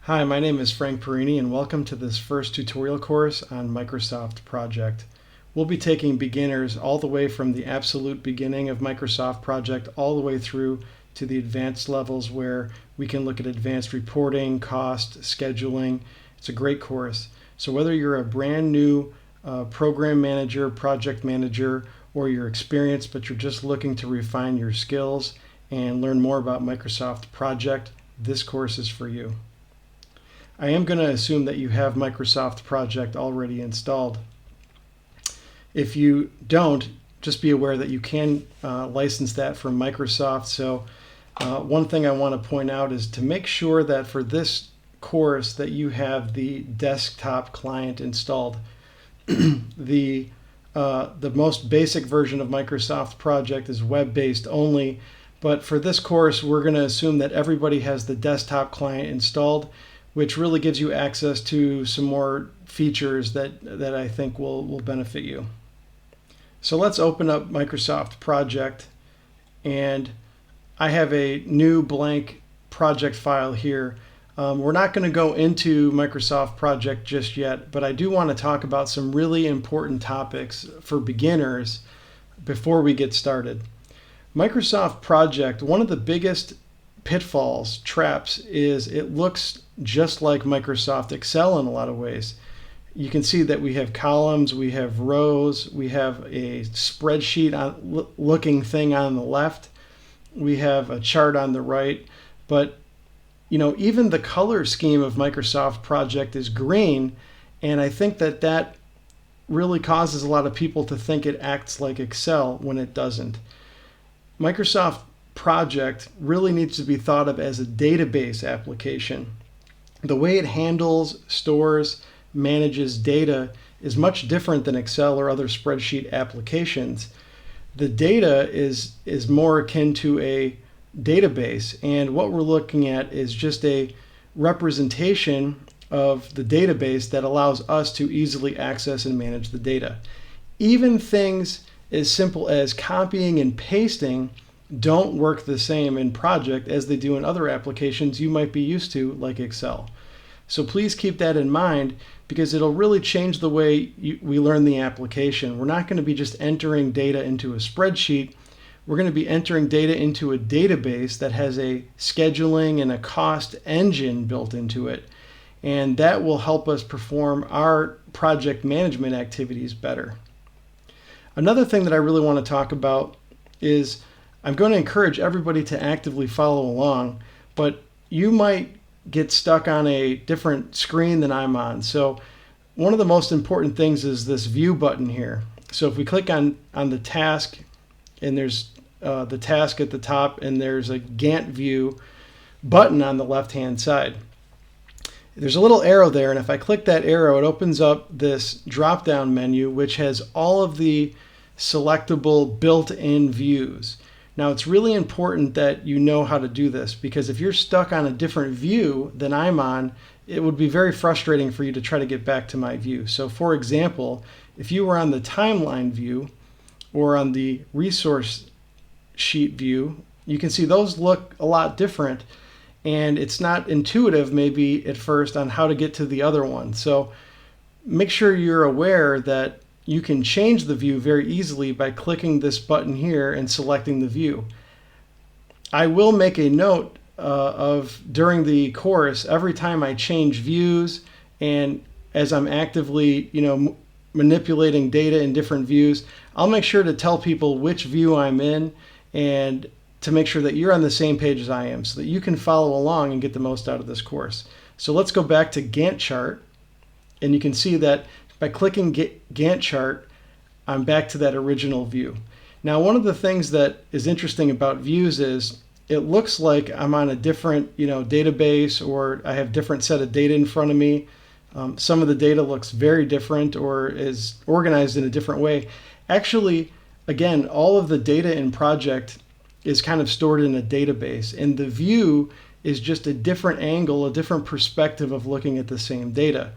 Hi, my name is Frank Perini and welcome to this first tutorial course on Microsoft Project. We'll be taking beginners all the way from the absolute beginning of Microsoft Project all the way through to the advanced levels where we can look at advanced reporting, cost, scheduling. It's a great course. So whether you're a brand new program manager, project manager, or you're experienced but you're just looking to refine your skills and learn more about Microsoft Project, this course is for you. I am going to assume that you have Microsoft Project already installed. If you don't, just be aware that you can license that from Microsoft. So one thing I want to point out is to make sure that for this course that you have the desktop client installed. The most basic version of Microsoft Project is web-based only, but for this course we're going to assume that everybody has the desktop client installed, which really gives you access to some more features that I think will benefit you. So let's open up Microsoft Project, and I have a new blank project file here. We're not going to go into Microsoft Project just yet, but I do want to talk about some really important topics for beginners before we get started. Microsoft Project, one of the biggest pitfalls, traps, is it looks just like Microsoft Excel in a lot of ways. You can see that we have columns, we have rows, we have a spreadsheet looking thing on the left, we have a chart on the right, but even the color scheme of Microsoft Project is green, and I think that really causes a lot of people to think it acts like Excel when it doesn't. Microsoft Project really needs to be thought of as a database application. The way it handles, stores, manages data is much different than Excel or other spreadsheet applications. The data is more akin to a database, and what we're looking at is just a representation of the database that allows us to easily access and manage the data. Even things as simple as copying and pasting don't work the same in Project as they do in other applications you might be used to, like Excel. So please keep that in mind, because it'll really change the way we learn the application. We're not going to be just entering data into a spreadsheet. We're going to be entering data into a database that has a scheduling and a cost engine built into it. And that will help us perform our project management activities better. Another thing that I really want to talk about is I'm going to encourage everybody to actively follow along, but you might get stuck on a different screen than I'm on. So one of the most important things is this view button here. So if we click on the task, and there's the task at the top, and there's a Gantt view button on the left hand side. There's a little arrow there, and if I click that arrow, it opens up this drop down menu which has all of the selectable built-in views. Now it's really important that you know how to do this, because if you're stuck on a different view than I'm on, it would be very frustrating for you to try to get back to my view. So for example, if you were on the timeline view or on the resource sheet view, you can see those look a lot different, and it's not intuitive maybe at first on how to get to the other one. So make sure you're aware that you can change the view very easily by clicking this button here and selecting the view. I will make a note of during the course, every time I change views, and as I'm actively manipulating data in different views, I'll make sure to tell people which view I'm in, and to make sure that you're on the same page as I am so that you can follow along and get the most out of this course. So let's go back to Gantt chart, and you can see that by clicking Gantt chart, I'm back to that original view. Now, one of the things that is interesting about views is it looks like I'm on a different database, or I have different set of data in front of me. Some of the data looks very different or is organized in a different way. Actually, again, all of the data in Project is kind of stored in a database, and the view is just a different angle, a different perspective of looking at the same data.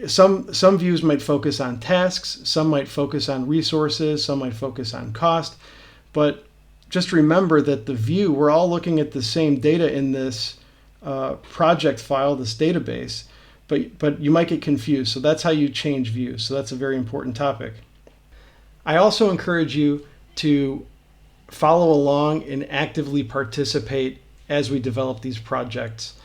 Some views might focus on tasks, some might focus on resources, some might focus on cost, but just remember that the view, we're all looking at the same data in this project file, this database, but you might get confused. So that's how you change views. So that's a very important topic. I also encourage you to follow along and actively participate as we develop these projects.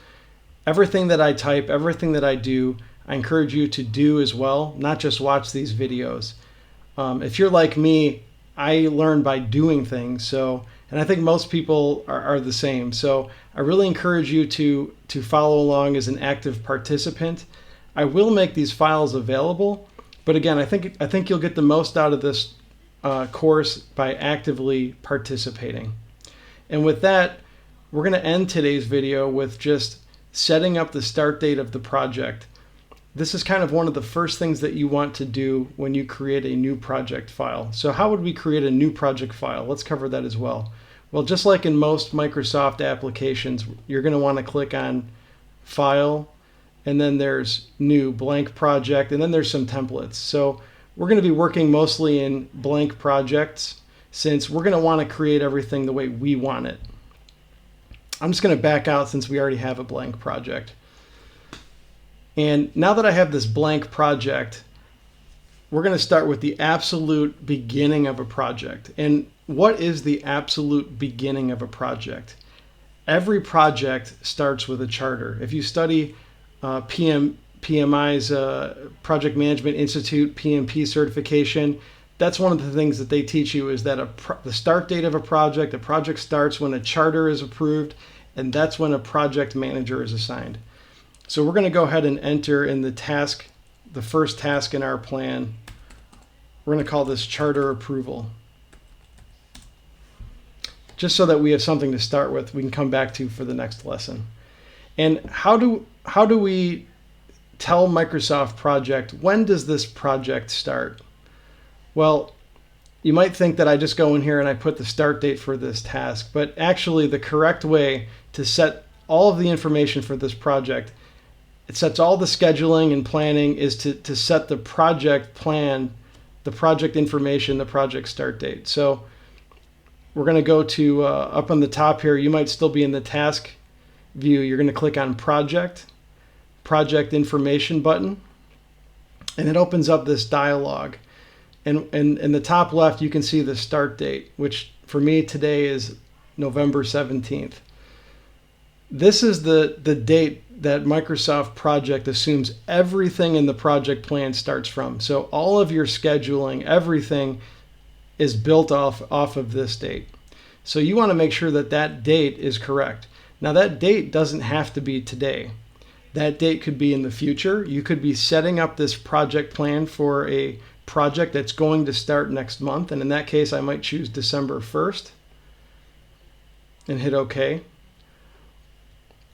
Everything that I type, everything that I do, I encourage you to do as well, not just watch these videos. If you're like me, I learn by doing things. And I think most people are the same. So I really encourage you to follow along as an active participant. I will make these files available, but again, I think you'll get the most out of this course by actively participating. And with that, we're going to end today's video with just setting up the start date of the project. This is kind of one of the first things that you want to do when you create a new project file. So how would we create a new project file? Let's cover that as well. Well, just like in most Microsoft applications, you're going to want to click on File, and then there's New, Blank Project, and then there's some templates. So we're going to be working mostly in blank projects since we're going to want to create everything the way we want it. I'm just going to back out since we already have a blank project. And now that I have this blank project, we're going to start with the absolute beginning of a project. And what is the absolute beginning of a project? Every project starts with a charter. If you study PMI's Project Management Institute PMP certification, that's one of the things that they teach you is that the start date of a project starts when a charter is approved, and that's when a project manager is assigned. So we're going to go ahead and enter in the first task in our plan. We're going to call this charter approval. Just so that we have something to start with, we can come back to for the next lesson. And how do we tell Microsoft Project, when does this project start? Well, you might think that I just go in here and I put the start date for this task, but actually the correct way to set all of the information for this project, it sets all the scheduling and planning, is to set the project plan, the project information, the project start date. So we're going to go to up on the top here. You might still be in the task view. You're going to click on project information button, and it opens up this dialog. And in the top left, you can see the start date, which for me today is November 17th. This is the date that Microsoft Project assumes everything in the project plan starts from. So all of your scheduling, everything is built off of this date. So you want to make sure that that date is correct. Now that date doesn't have to be today. That date could be in the future. You could be setting up this project plan for a project that's going to start next month. And in that case, I might choose December 1st and hit OK.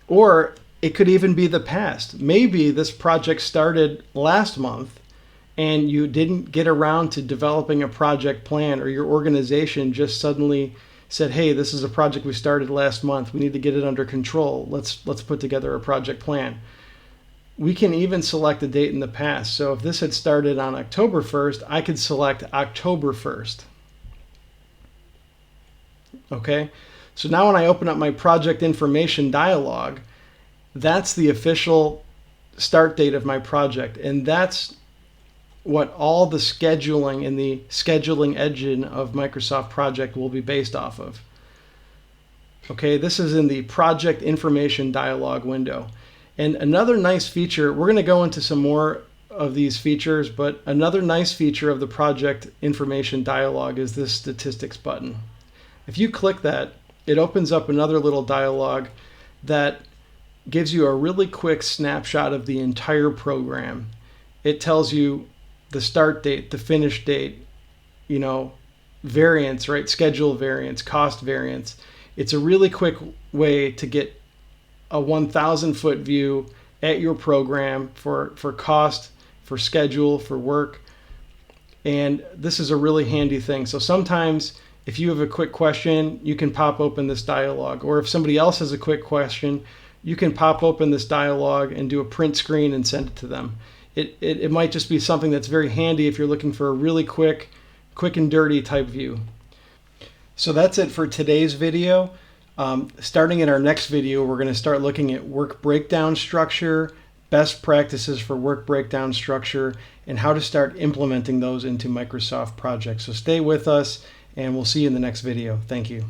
Or it could even be the past. Maybe this project started last month and you didn't get around to developing a project plan, or your organization just suddenly said, hey, this is a project we started last month. We need to get it under control. Let's put together a project plan. We can even select a date in the past. So if this had started on October 1st, I could select October 1st. Okay, so now when I open up my project information dialog, that's the official start date of my project. And that's what all the scheduling in the scheduling engine of Microsoft Project will be based off of. Okay, this is in the project information dialog window. And another nice feature, we're going to go into some more of these features, but another nice feature of the project information dialog is this statistics button. If you click that, it opens up another little dialog that gives you a really quick snapshot of the entire program. It tells you the start date, the finish date, variance, right? Schedule variance, cost variance. It's a really quick way to get a 1,000-foot view at your program for cost, for schedule, for work. And this is a really handy thing. So sometimes if you have a quick question, you can pop open this dialog. Or if somebody else has a quick question, you can pop open this dialog and do a print screen and send it to them. It might just be something that's very handy if you're looking for a really quick and dirty type view. So that's it for today's video. Starting in our next video, we're going to start looking at work breakdown structure, best practices for work breakdown structure, and how to start implementing those into Microsoft projects. So stay with us, and we'll see you in the next video. Thank you.